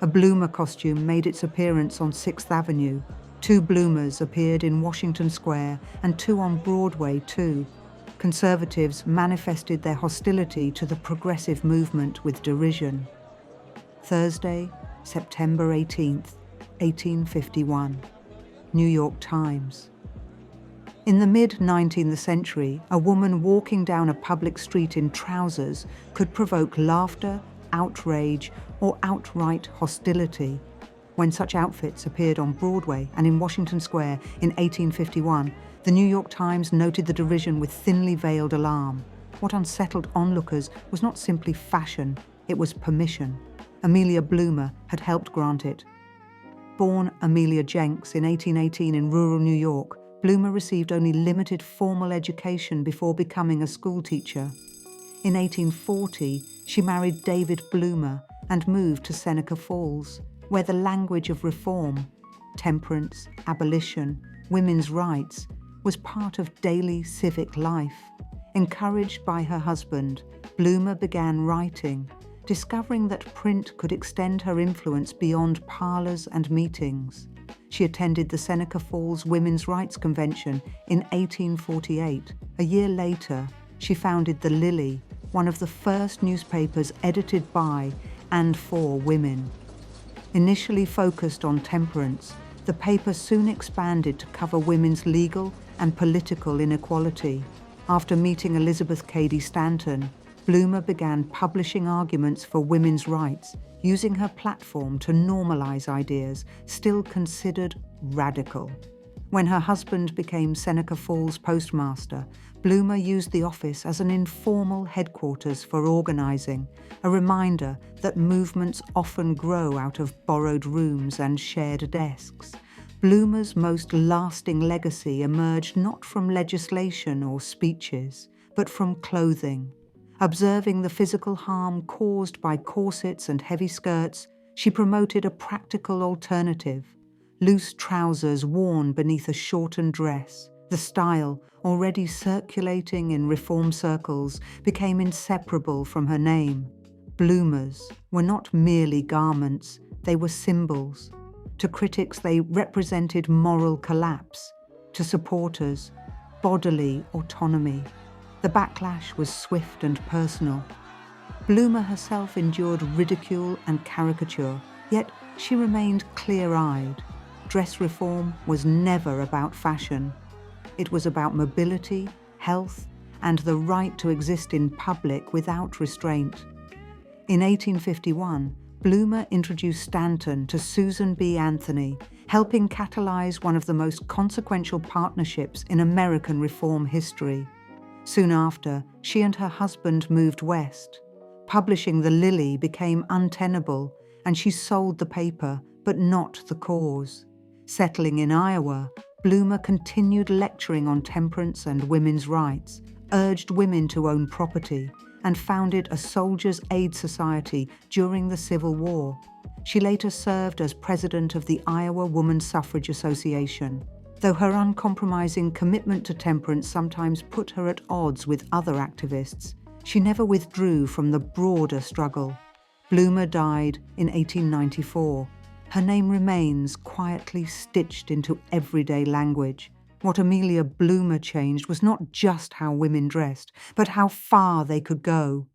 A Bloomer costume made its appearance on 6th Avenue. 2 Bloomers appeared in Washington Square and 2 on Broadway too. Conservatives manifested their hostility to the progressive movement with derision. Thursday, September 18th, 1851. New York Times. In the mid-19th century, a woman walking down a public street in trousers could provoke laughter, outrage, or outright hostility. When such outfits appeared on Broadway and in Washington Square in 1851, the New York Times noted the derision with thinly veiled alarm. What unsettled onlookers was not simply fashion, it was permission. Amelia Bloomer had helped grant it. Born Amelia Jenks in 1818 in rural New York, Bloomer received only limited formal education before becoming a schoolteacher. In 1840, she married David Bloomer and moved to Seneca Falls, where the language of reform, temperance, abolition, women's rights, was part of daily civic life. Encouraged by her husband, Bloomer began writing, discovering that print could extend her influence beyond parlors and meetings. She attended the Seneca Falls Women's Rights Convention in 1848. A year later, she founded The Lily, one of the first newspapers edited by and for women. Initially focused on temperance, the paper soon expanded to cover women's legal and political inequality. After meeting Elizabeth Cady Stanton, Bloomer began publishing arguments for women's rights, using her platform to normalize ideas still considered radical. When her husband became Seneca Falls postmaster, Bloomer used the office as an informal headquarters for organizing, a reminder that movements often grow out of borrowed rooms and shared desks. Bloomer's most lasting legacy emerged not from legislation or speeches, but from clothing. Observing the physical harm caused by corsets and heavy skirts, she promoted a practical alternative: loose trousers worn beneath a shortened dress. The style, already circulating in reform circles, became inseparable from her name. Bloomers were not merely garments, they were symbols. To critics, they represented moral collapse. To supporters, bodily autonomy. The backlash was swift and personal. Bloomer herself endured ridicule and caricature, yet she remained clear-eyed. Dress reform was never about fashion. It was about mobility, health, and the right to exist in public without restraint. In 1851, Bloomer introduced Stanton to Susan B. Anthony, helping catalyze one of the most consequential partnerships in American reform history. Soon after, she and her husband moved west. Publishing The Lily became untenable, and she sold the paper, but not the cause. Settling in Iowa, Bloomer continued lecturing on temperance and women's rights, urged women to own property, and founded a Soldiers' Aid Society during the Civil War. She later served as president of the Iowa Woman Suffrage Association. Though her uncompromising commitment to temperance sometimes put her at odds with other activists, she never withdrew from the broader struggle. Bloomer died in 1894. Her name remains quietly stitched into everyday language. What Amelia Bloomer changed was not just how women dressed, but how far they could go.